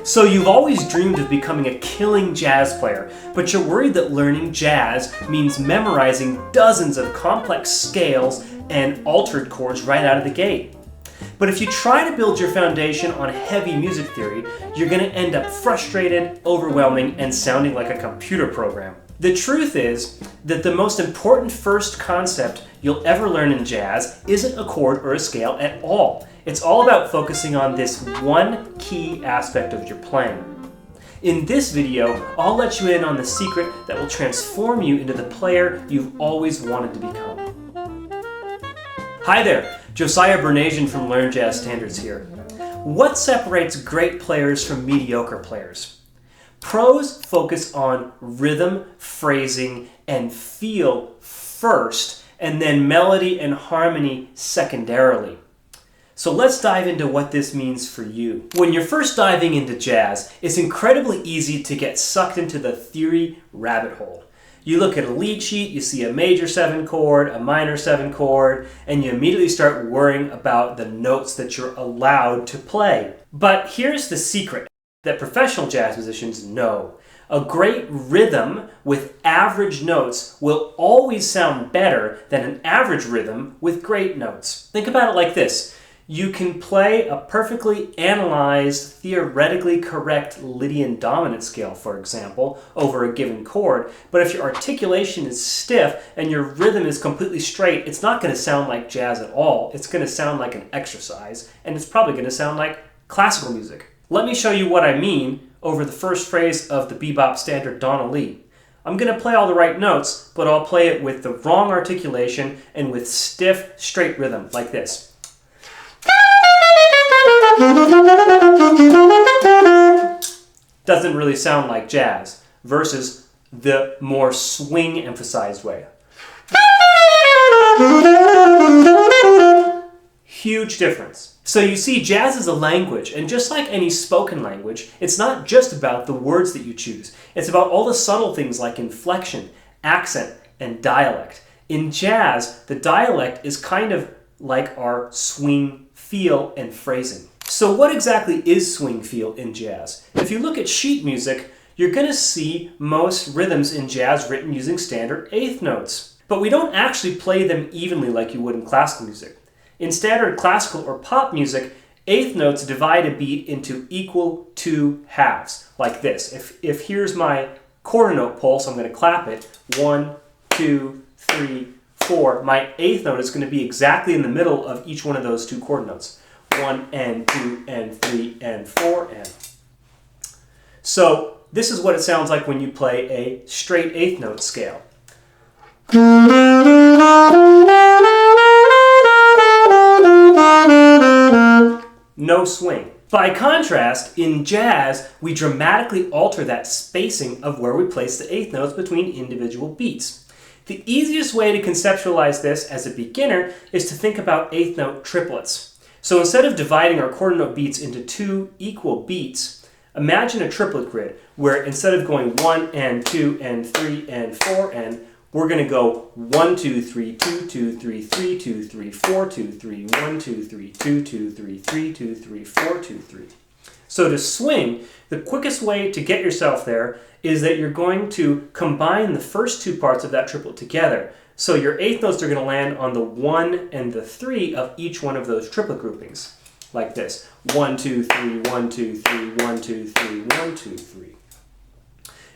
So you've always dreamed of becoming a killing jazz player, but you're worried that learning jazz means memorizing dozens of complex scales and altered chords right out of the gate. But if you try to build your foundation on heavy music theory, you're going to end up frustrated, overwhelming, and sounding like a computer program. The truth is that the most important first concept you'll ever learn in jazz isn't a chord or a scale at all. It's all about focusing on this one key aspect of your playing. In this video, I'll let you in on the secret that will transform you into the player you've always wanted to become. Hi there, Josiah Bernasian from Learn Jazz Standards here. What separates great players from mediocre players? Pros focus on rhythm, phrasing, and feel first, and then melody and harmony secondarily. So let's dive into what this means for you. When you're first diving into jazz, it's incredibly easy to get sucked into the theory rabbit hole. You look at a lead sheet, you see a major 7 chord, a minor 7 chord, and you immediately start worrying about the notes that you're allowed to play. But here's the secret that professional jazz musicians know. A great rhythm with average notes will always sound better than an average rhythm with great notes. Think about it like this. You can play a perfectly analyzed, theoretically correct Lydian dominant scale, for example, over a given chord, but if your articulation is stiff and your rhythm is completely straight, it's not going to sound like jazz at all. It's going to sound like an exercise, and it's probably going to sound like classical music. Let me show you what I mean over the first phrase of the bebop standard Donna Lee. I'm going to play all the right notes, but I'll play it with the wrong articulation and with stiff, straight rhythm, like this. Doesn't really sound like jazz, versus the more swing emphasized way. Huge difference. So you see, jazz is a language, and just like any spoken language, it's not just about the words that you choose. It's about all the subtle things like inflection, accent, and dialect. In jazz, the dialect is kind of like our swing feel and phrasing. So what exactly is swing feel in jazz? If you look at sheet music, you're going to see most rhythms in jazz written using standard eighth notes. But we don't actually play them evenly like you would in classical music. In standard classical or pop music, eighth notes divide a beat into equal two halves, like this. If here's my quarter note pulse, I'm going to clap it. 1, 2, 3, 4. My eighth note is going to be exactly in the middle of each one of those two quarter notes. 1 and 2 and 3 and 4 and. So this is what it sounds like when you play a straight eighth note scale. No swing. By contrast, in jazz, we dramatically alter that spacing of where we place the eighth notes between individual beats. The easiest way to conceptualize this as a beginner is to think about eighth note triplets. So instead of dividing our quarter note beats into 2 equal beats, imagine a triplet grid where instead of going 1 and 2 and 3 and 4 and, we're going to go 1, 2, 3, 2, 2, 3, 3, 2, 3, 4, 2, 3, 1, 2, 3, 2, 2, 3, 3, 2, 3, 4, 2, 3. So to swing, the quickest way to get yourself there is that you're going to combine the first two parts of that triplet together. So your eighth notes are going to land on the 1 and the 3 of each one of those triplet groupings, like this. 1, 2, 3, 1, 2, 3, 1, 2, 3, 1, 2, 3.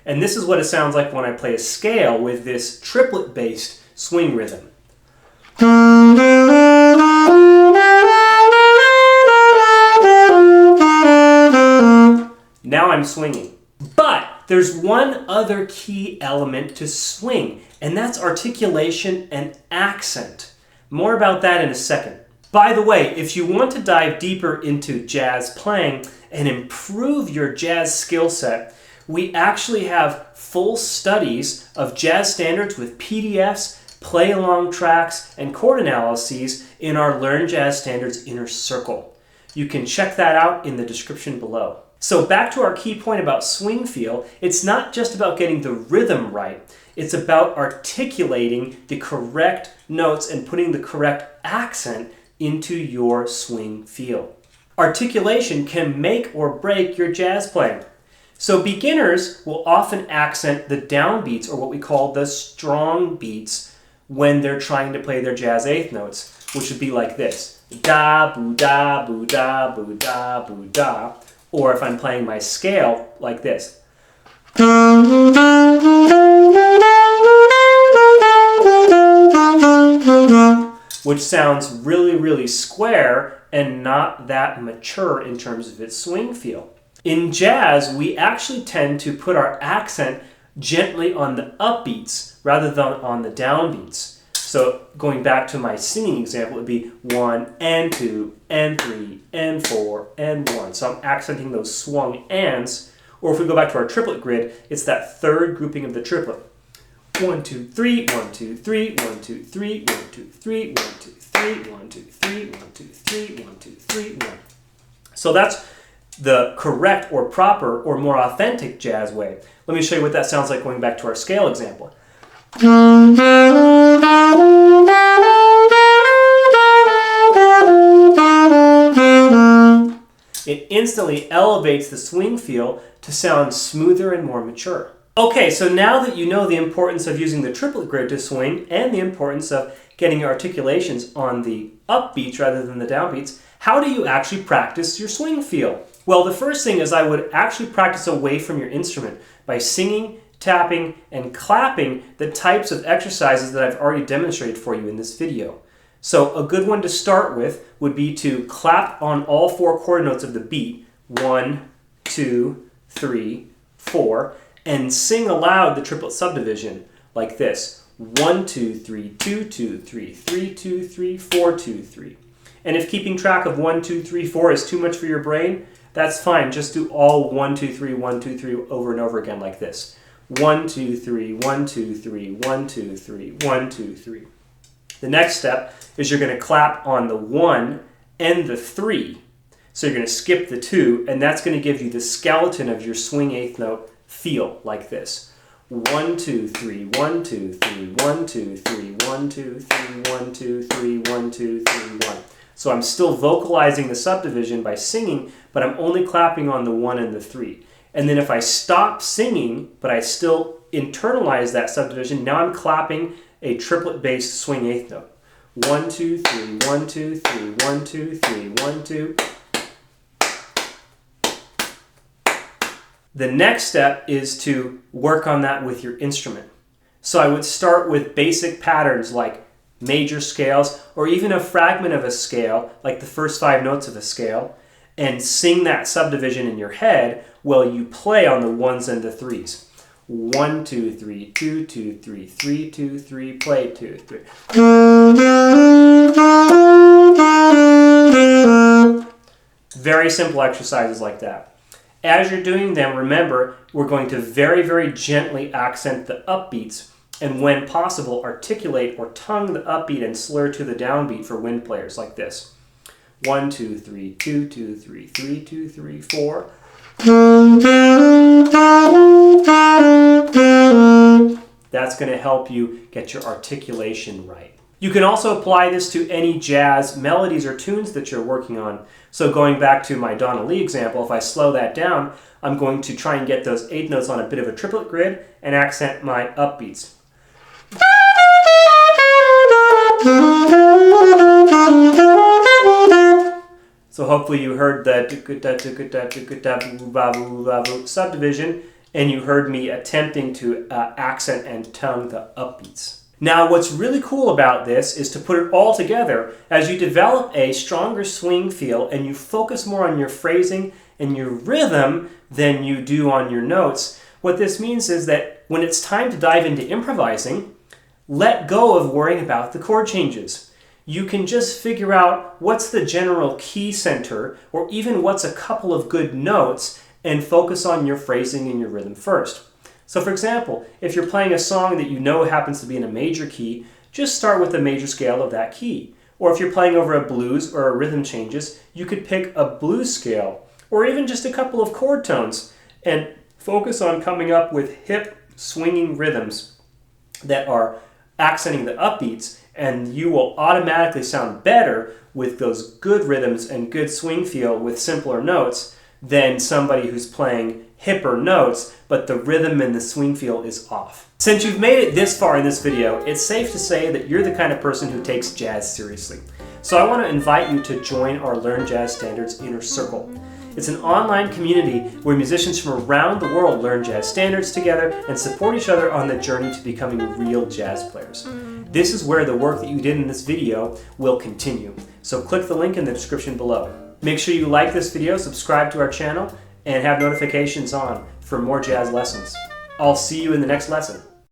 And this is what it sounds like when I play a scale with this triplet-based swing rhythm. Now I'm swinging. But there's one other key element to swing, and that's articulation and accent. More about that in a second. By the way, if you want to dive deeper into jazz playing and improve your jazz skill set, we actually have full studies of jazz standards with PDFs, play-along tracks, and chord analyses in our Learn Jazz Standards Inner Circle. You can check that out in the description below. So back to our key point about swing feel, it's not just about getting the rhythm right, it's about articulating the correct notes and putting the correct accent into your swing feel. Articulation can make or break your jazz playing. So beginners will often accent the downbeats, or what we call the strong beats, when they're trying to play their jazz eighth notes, which would be like this. Da, boo, da, boo, da, boo, da, boo, da. Or if I'm playing my scale, like this. Which sounds really, really square and not that mature in terms of its swing feel. In jazz, we actually tend to put our accent gently on the upbeats rather than on the downbeats. So going back to my singing example, it would be 1 and 2 and 3 and 4 and 1. So I'm accenting those swung ands. Or if we go back to our triplet grid, it's that third grouping of the triplet. 1, 2, 3, 1, 2, 3, 1, 2, 3, 1, 2, 3, 1, 2, 3, 1, 2, 3, 1, 2, 3, 1, 2, 3, 1. So that's the correct or proper or more authentic jazz way. Let me show you what that sounds like going back to our scale example. It instantly elevates the swing feel to sound smoother and more mature. Okay, so now that you know the importance of using the triplet grid to swing and the importance of getting your articulations on the upbeats rather than the downbeats, how do you actually practice your swing feel? Well, the first thing is I would actually practice away from your instrument by singing, tapping, and clapping the types of exercises that I've already demonstrated for you in this video. So a good one to start with would be to clap on all 4 chord notes of the beat, 1, 2, 3, 4, and sing aloud the triplet subdivision like this. 1, 2, 3, 2, 2, 3, 3, 2, 3, 4, 2, 3. And if keeping track of 1, 2, 3, 4 is too much for your brain, that's fine. Just do all 1, 2, 3, 1, 2, 3 over and over again like this. 1, 2, 3, 1, 2, 3, 1, 2, 3, 1, 2, 3. The next step is you're going to clap on the 1 and the 3. So you're going to skip the 2, and that's going to give you the skeleton of your swing eighth note feel like this. 1, 2, 3, 1, 2, 3, 1, 2, 3, 1, 2, 3, 1, 2, 3, 1, 2, 3, 1. So I'm still vocalizing the subdivision by singing, but I'm only clapping on the 1 and the 3. And then if I stop singing, but I still internalize that subdivision, now I'm clapping a triplet-based swing eighth note. 1, 2, 3, 1, 2, 3, 1, 2, 3, 1, 2. The next step is to work on that with your instrument. So I would start with basic patterns like major scales, or even a fragment of a scale, like the first 5 notes of a scale, and sing that subdivision in your head while you play on the 1s and the 3s. 1, 2, 3, 2, 2, 3, 3, 2, 3, play 2, 3. Very simple exercises like that. As you're doing them, remember, we're going to very, very gently accent the upbeats, and when possible, articulate or tongue the upbeat and slur to the downbeat for wind players like this. 1, 2, 3, 2, 2, 3, 3, 2, 3, 4. That's going to help you get your articulation right. You can also apply this to any jazz melodies or tunes that you're working on. So going back to my Donna Lee example, if I slow that down, I'm going to try and get those 8 notes on a bit of a triplet grid and accent my upbeats. So hopefully you heard the subdivision, and you heard me attempting to accent and tongue the upbeats. Now what's really cool about this is to put it all together as you develop a stronger swing feel and you focus more on your phrasing and your rhythm than you do on your notes. What this means is that when it's time to dive into improvising, let go of worrying about the chord changes. You can just figure out what's the general key center, or even what's a couple of good notes, and focus on your phrasing and your rhythm first. So for example, if you're playing a song that you know happens to be in a major key, just start with the major scale of that key. Or if you're playing over a blues or a rhythm changes, you could pick a blues scale, or even just a couple of chord tones, and focus on coming up with hip swinging rhythms that are accenting the upbeats, And you will automatically sound better with those good rhythms and good swing feel with simpler notes than somebody who's playing hipper notes, but the rhythm and the swing feel is off. Since you've made it this far in this video, it's safe to say that you're the kind of person who takes jazz seriously. So I want to invite you to join our Learn Jazz Standards Inner Circle. It's an online community where musicians from around the world learn jazz standards together and support each other on the journey to becoming real jazz players. This is where the work that you did in this video will continue. So click the link in the description below. Make sure you like this video, subscribe to our channel, and have notifications on for more jazz lessons. I'll see you in the next lesson.